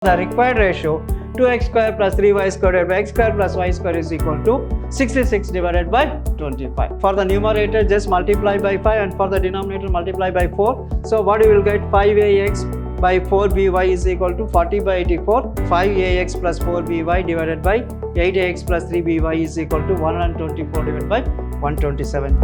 The required ratio 2x square plus 3y square divided by x square plus y square is equal to 66 divided by 25. For the numerator, just multiply by 5, and for the denominator, multiply by 4. So what you will get, 5ax by 4by is equal to 40 by 84. 5ax plus 4by divided by 8ax plus 3by is equal to 124 divided by 127.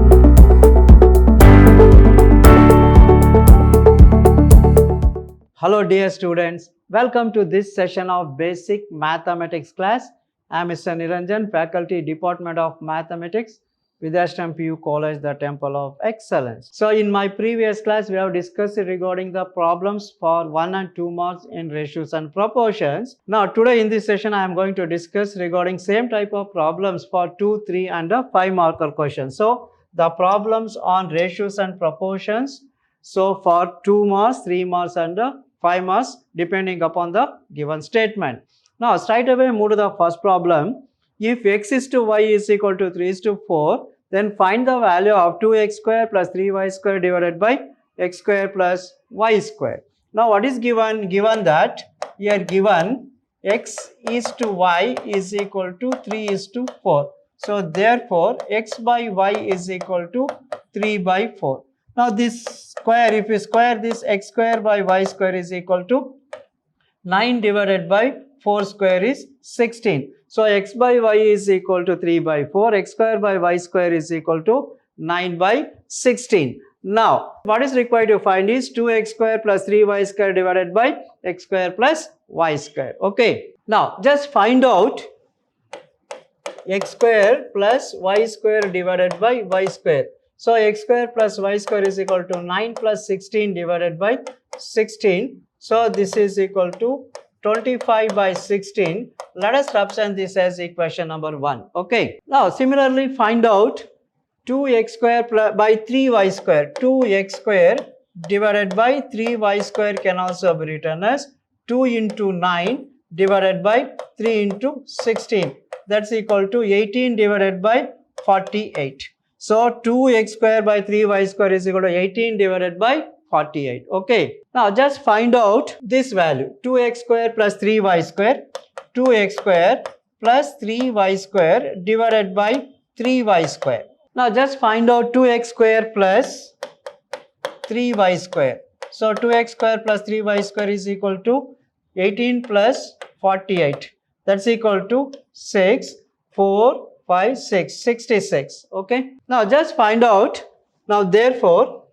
Hello dear students, welcome to this session of basic mathematics class. I am Mr. Niranjan, faculty department of mathematics, Vidhyaashram PU College, the Temple of Excellence. So in my previous class, we have discussed regarding the problems for 1 and 2 marks in ratios and proportions. Now today in this session, I am going to discuss regarding same type of problems for 2, 3 and 5 marker questions. So the problems on ratios and proportions. So for 2 marks, 3 marks and 5 marks depending upon the given statement. Now straight away move to the first problem. If x is to y is equal to 3 is to 4, then find the value of 2x square plus 3y square divided by x square plus y square. Now what is given? Given that here given x is to y is equal to 3 is to 4. So therefore x by y is equal to 3 by 4. Now this square, if you square this, x square by y square is equal to 9 divided by 4 square is 16. So x by y is equal to 3 by 4, x square by y square is equal to 9 by 16. Now what is required to find is 2x square plus 3y square divided by x square plus y square. Okay. Now just find out x square plus y square divided by y square. So x square plus y square is equal to 9 plus 16 divided by 16. So this is equal to 25 by 16. Let us represent this as equation number 1. Okay. Now similarly find out 2x square by 3y square. 2x square divided by 3y square can also be written as 2 into 9 divided by 3 into 16. That's equal to 18 divided by 48. So 2x square by 3y square is equal to 18 divided by 48. Okay. Now just find out this value. 2x square plus 3y square. 2x square plus 3y square divided by 3y square. Now just find out 2x square plus 3y square. So 2x square plus 3y square is equal to 18 plus 48. That's equal to 6, 4, 5, 6, 66. Okay. Now just find out. Now therefore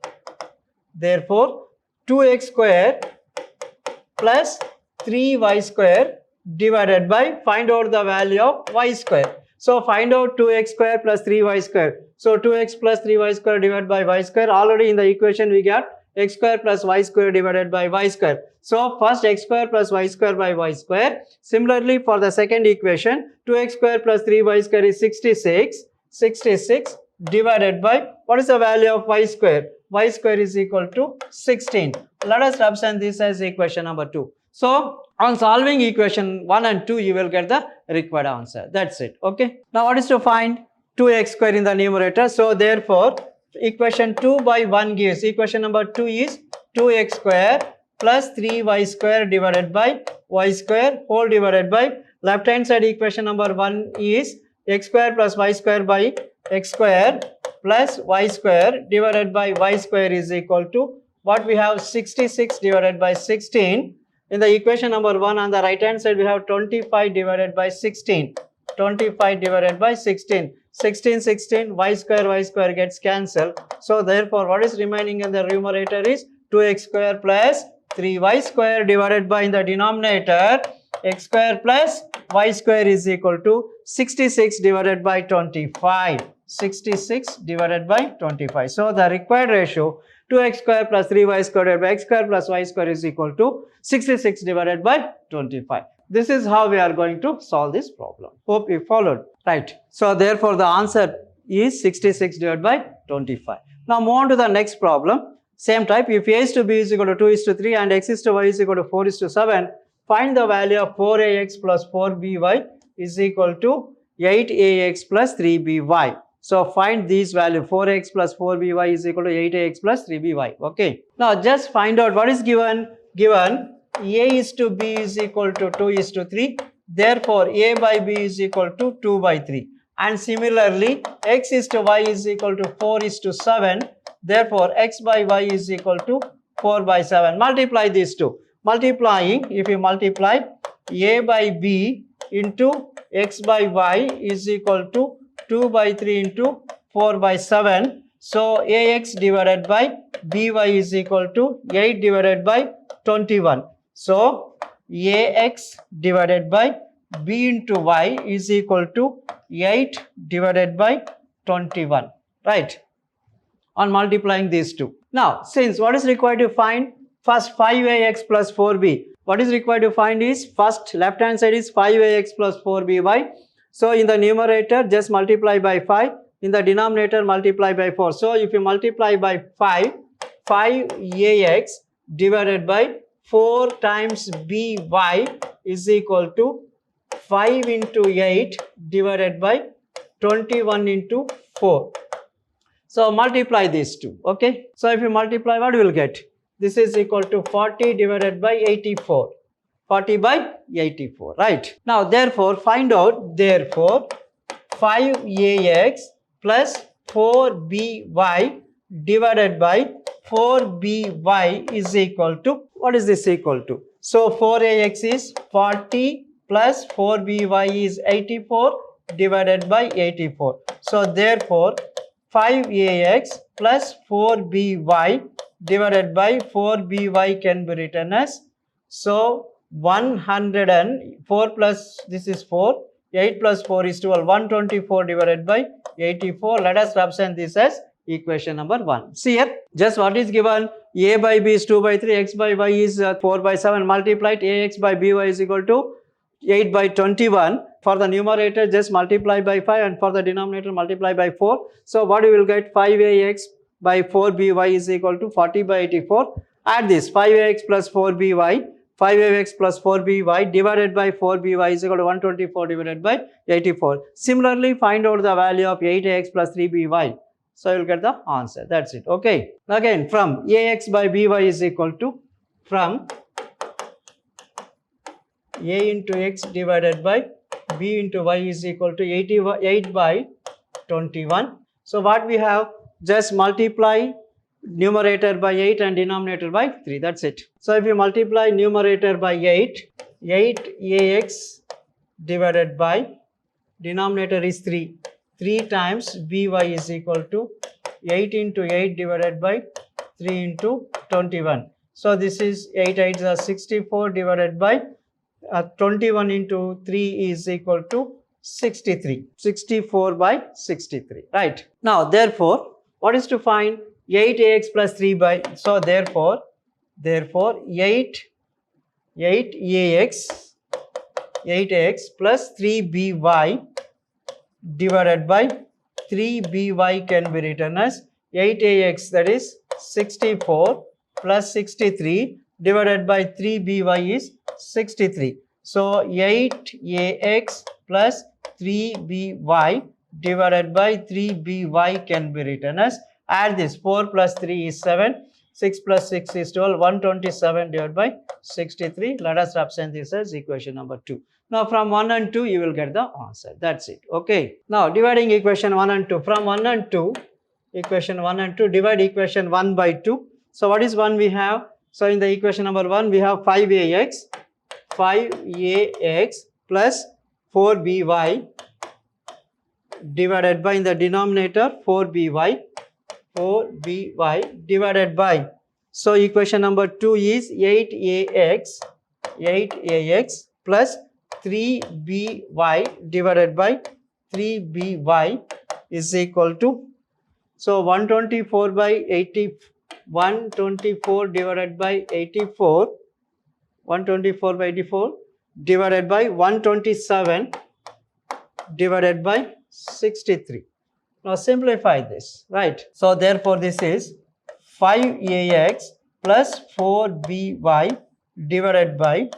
2x square plus 3y square divided by, find out the value of y square. So find out 2x square plus 3y square. So 2x plus 3y square divided by y square. Already in the equation we got x square plus y square divided by y square. So first x square plus y square by y square. Similarly for the second equation, 2x square plus 3y square is 66. 66 divided by, what is the value of y square? Y square is equal to 16. Let us represent this as equation number 2. So on solving equation 1 and 2, you will get the required answer. That's it. Okay. Now what is to find? 2x square in the numerator. So therefore equation 2 by 1 gives, equation number 2 is 2x square plus 3y square divided by y square whole divided by, left hand side equation number 1 is x square plus y square by x square plus y square divided by y square is equal to, what we have, 66 divided by 16. In the equation number 1 on the right hand side we have 25 divided by 16. 25 divided by 16. 16, 16, y square gets cancelled. So therefore what is remaining in the numerator is 2x square plus 3y square divided by, in the denominator, x square plus y square is equal to 66 divided by 25. 66 divided by 25. So the required ratio 2x square plus 3y square divided by x square plus y square is equal to 66 divided by 25. This is how we are going to solve this problem. Hope you followed. Right. So therefore the answer is 66 divided by 25. Now move on to the next problem. Same type. If a is to b is equal to 2 is to 3 and x is to y is equal to 4 is to 7, find the value of 4ax plus 4by is equal to 8ax plus 3by. So find these value, 4x plus 4by is equal to 8ax plus 3by. Okay. Now just find out what is given. Given A is to B is equal to 2 is to 3. Therefore, A by B is equal to 2 by 3. And similarly, X is to Y is equal to 4 is to 7. Therefore, X by Y is equal to 4 by 7. Multiply these two. Multiplying, if you multiply A by B into X by Y is equal to 2 by 3 into 4 by 7. So, AX divided by BY is equal to 8 divided by 21. So, AX divided by B into Y is equal to 8 divided by 21. Right? On multiplying these two. Now, since what is required to find? First 5AX plus 4B. What is required to find is first left hand side is 5AX plus 4BY. So, in the numerator just multiply by 5. In the denominator multiply by 4. So, if you multiply by 5, 5AX divided by 4 times BY is equal to 5 into 8 divided by 21 into 4. So, multiply these two, okay. So, if you multiply, what you will get? This is equal to 40 divided by 84. 40 by 84, right. Now, therefore, find out, therefore, 5AX plus 4BY divided by 4BY is equal to, what is this equal to? So, 4AX is 40 plus 4BY is 84 divided by 84. So, therefore, 5AX plus 4BY divided by 4BY can be written as, so 104 plus this is 4, 8 plus 4 is 12, 124 divided by 84. Let us represent this as equation number 1. See here, just what is given, A by B is 2 by 3, X by Y is 4 by 7, multiplied AX by BY is equal to 8 by 21. For the numerator just multiply by 5 and for the denominator multiply by 4. So, what you will get, 5AX by 4BY is equal to 40 by 84. Add this 5AX plus 4BY, 5AX plus 4BY divided by 4BY is equal to 124 divided by 84. Similarly, find out the value of 8AX plus 3BY. So, you will get the answer. That's it. Okay. Again, from AX by BY is equal to, from A into X divided by B into Y is equal to 88 by 21. So, what we have, just multiply numerator by 8 and denominator by 3. That's it. So, if you multiply numerator by 8, 8AX divided by denominator is 3. 3 times BY is equal to 8 into 8 divided by 3 into 21. So, this is 8 8 is 64 divided by 21 into 3 is equal to 63. 64 by 63. Right. Now, therefore, what is to find? 8AX plus 3 by, so therefore 8AX plus 3BY divided by 3BY can be written as 8AX, that is 64 plus 63 divided by 3BY is 63. So, 8AX plus 3BY divided by 3BY can be written as, add this, 4 plus 3 is 7, 6 plus 6 is 12, 127 divided by 63. Let us represent this as equation number 2. Now, from 1 and 2 you will get the answer. That's it. Okay. Now, dividing equation 1 and 2. From 1 and 2, equation 1 and 2, divide equation 1 by 2. So, what is 1 we have? So, in the equation number 1 we have 5AX plus 4BY divided by, in the denominator 4BY divided by, so equation number 2 is 8AX plus 3BY divided by 3BY is equal to, so 124 by 80, 124 divided by 84, 124 by 84 divided by 127 divided by 63. Now, simplify this, right. So, therefore, this is 5AX plus 4BY divided by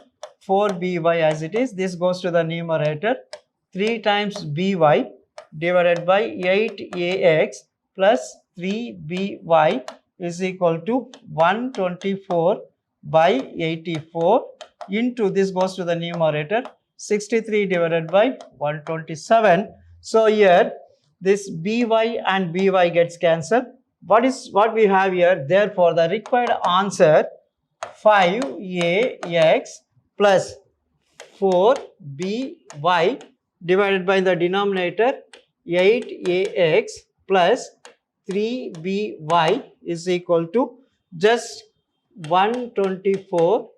4BY as it is. This goes to the numerator. 3 times BY divided by 8AX plus 3BY is equal to 124 by 84 into this goes to the numerator 63 divided by 127. So here this by and by gets cancelled. What we have here? Therefore, the required answer 5ax plus 4by divided by the denominator 8ax plus 3by is equal to just 124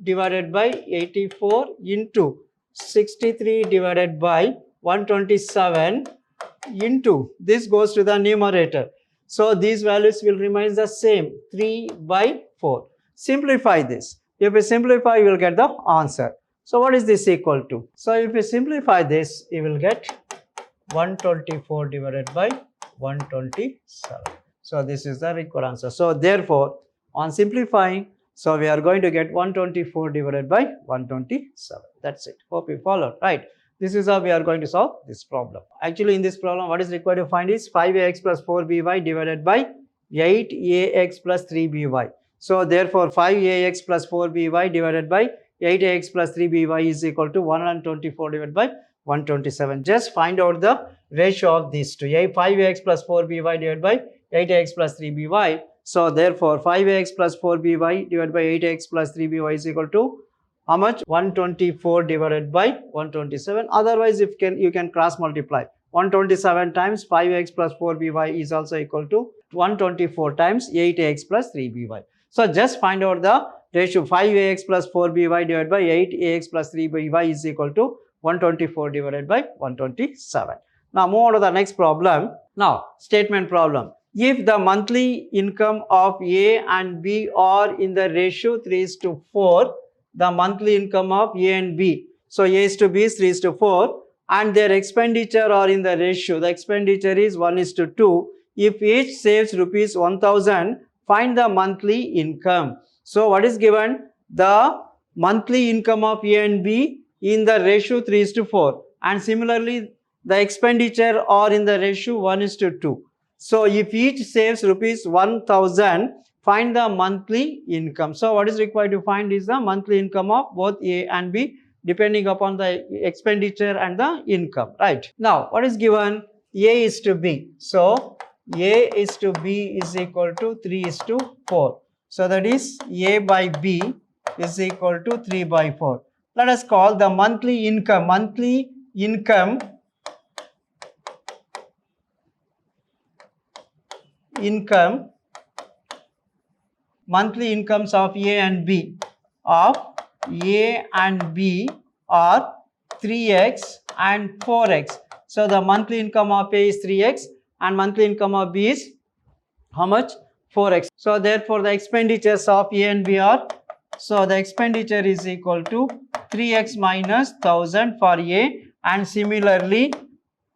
divided by 84 into 63 divided by 127 into this goes to the numerator. So these values will remain the same, 3 by 4. Simplify this. If we simplify, you will get the answer. So what is this equal to? So if we simplify this, you will get 124 divided by 127. So this is the required answer. So therefore, on simplifying, so we are going to get 124 divided by 127. That's it. Hope you followed, right? This is how we are going to solve this problem. Actually, in this problem, what is required to find is 5ax plus 4by divided by 8ax plus 3by. So therefore, 5ax plus 4by divided by 8ax plus 3by is equal to 124 divided by 127. Just find out the ratio of these two. 5ax plus 4by divided by 8ax plus 3by. So therefore, 5ax plus 4by divided by 8ax plus 3by is equal to how much? 124 divided by 127. Otherwise, if you can cross multiply. 127 times 5x plus 4by is also equal to 124 times 8x plus 3by. So just find out the ratio. 5ax plus 4by divided by 8ax plus 3by is equal to 124 divided by 127. Now move on to the next problem. Now statement problem. If the monthly income of A and B are in the ratio 3:4, the monthly income of A and B. So A is to B is 3:4 and their expenditure are in the ratio. The expenditure is 1:2. If each saves rupees 1000, find the monthly income. So what is given? The monthly income of A and B in the ratio 3:4 and similarly the expenditure are in the ratio 1:2. So if each saves rupees 1000, find the monthly income. So what is required to find is the monthly income of both A and B depending upon the expenditure and the income, right? Now what is given? A is to B. So A is to B is equal to 3:4. So that is A by B is equal to 3 by 4. Let us call the monthly income. Monthly incomes of A and B are 3x and 4x. So the monthly income of A is 3x and monthly income of B is how much? 4x. So therefore the expenditures of A and B are, so the expenditure is equal to 3x minus 1000 for A and similarly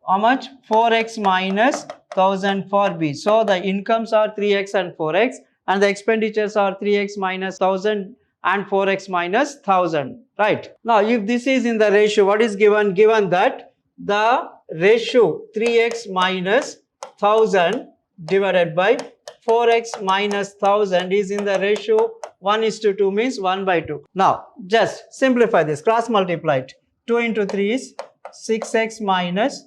how much? 4x minus 1000 for B. So the incomes are 3x and 4x and the expenditures are 3x minus 1000 and 4x minus 1000, right? Now if this is in the ratio, what is given? Given that the ratio 3x minus 1000 divided by 4x minus 1000 is in the ratio 1:2 means 1/2. Now just simplify this, cross multiply it. 2 into 3 is 6x minus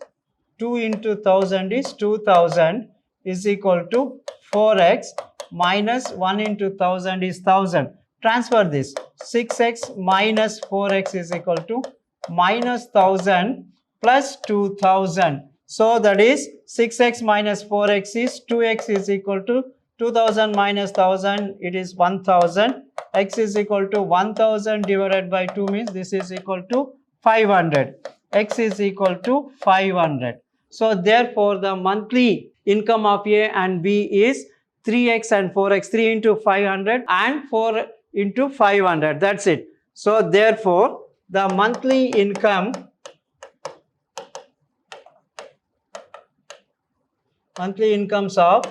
2 into 1000 is 2000 is equal to 4x minus 1 into 1000 is 1000. Transfer this. 6x minus 4x is equal to minus 1000 plus 2000. So that is 6x minus 4x is 2x is equal to 2000 minus 1000, it is 1000. X is equal to 1000 divided by 2 means this is equal to 500. X is equal to 500. So therefore the monthly income of A and B is 3x and 4x, 3 into 500 and 4 into 500. That's it. So therefore the monthly incomes of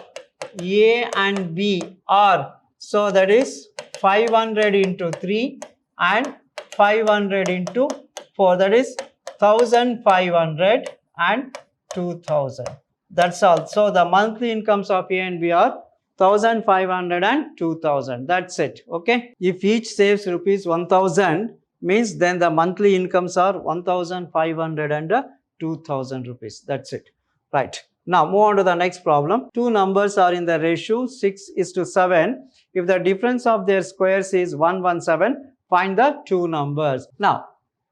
A and B are, so that is 500 into 3 and 500 into 4, that is 1500 and 2000. That's all. So the monthly incomes of A and B are 1,500 and 2,000. That's it. Okay. If each saves rupees 1,000, means then the monthly incomes are 1,500 and 2,000 rupees. That's it. Right. Now move on to the next problem. Two numbers are in the ratio 6:7. If the difference of their squares is 117, find the two numbers. Now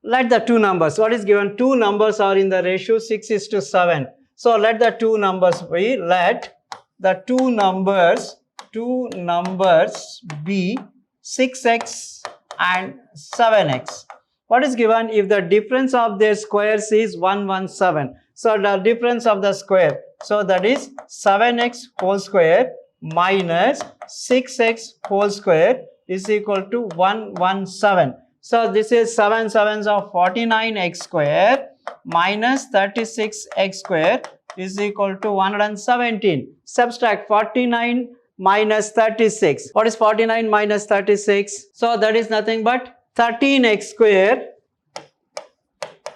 let the two numbers, what is given? Two numbers are in the ratio 6:7. So let the two numbers be, let the two numbers be 6x and 7x. What is given? If the difference of their squares is 117. So the difference of the square, so that is 7x whole square minus 6x whole square is equal to 117. So this is 7 sevens of 49x square minus 36x square is equal to 117. Subtract 49 minus 36. What is 49 minus 36? So that is nothing but 13x square.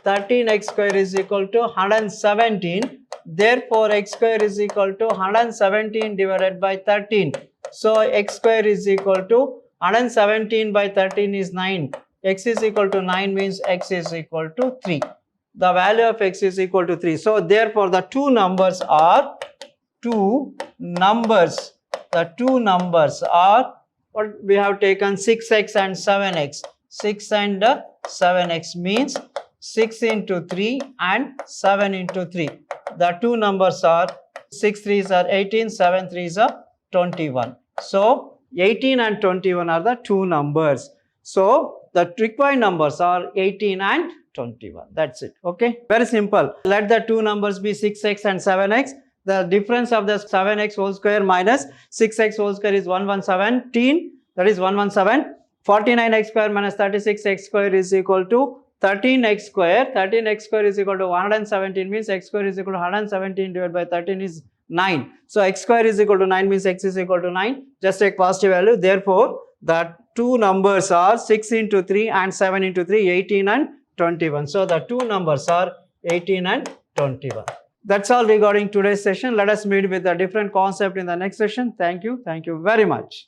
13x square is equal to 117. Therefore, x square is equal to 117 divided by 13. So x square is equal to 117 by 13 is 9. X is equal to 9 means x is equal to 3. The value of x is equal to 3. So therefore, the two numbers are what we have taken 6x and 7x. 6 and 7x means 6 into 3 and 7 into 3. The two numbers are 6 3s are 18, 7 3s are 21. So 18 and 21 are the two numbers. So the required numbers are 18 and 21. That's it. Okay. Very simple. Let the two numbers be 6x and 7x. The difference of the 7x whole square minus 6x whole square is 117. That is 117. 49x square minus 36x square is equal to 13x square. 13x square is equal to 117 means x square is equal to 117 divided by 13 is 9. So x square is equal to 9 means x is equal to 9. Just take positive value. Therefore, the two numbers are 6 into 3 and 7 into 3, 18 and 21. So the two numbers are 18 and 21. That's all regarding today's session. Let us meet with a different concept in the next session. Thank you. Thank you very much.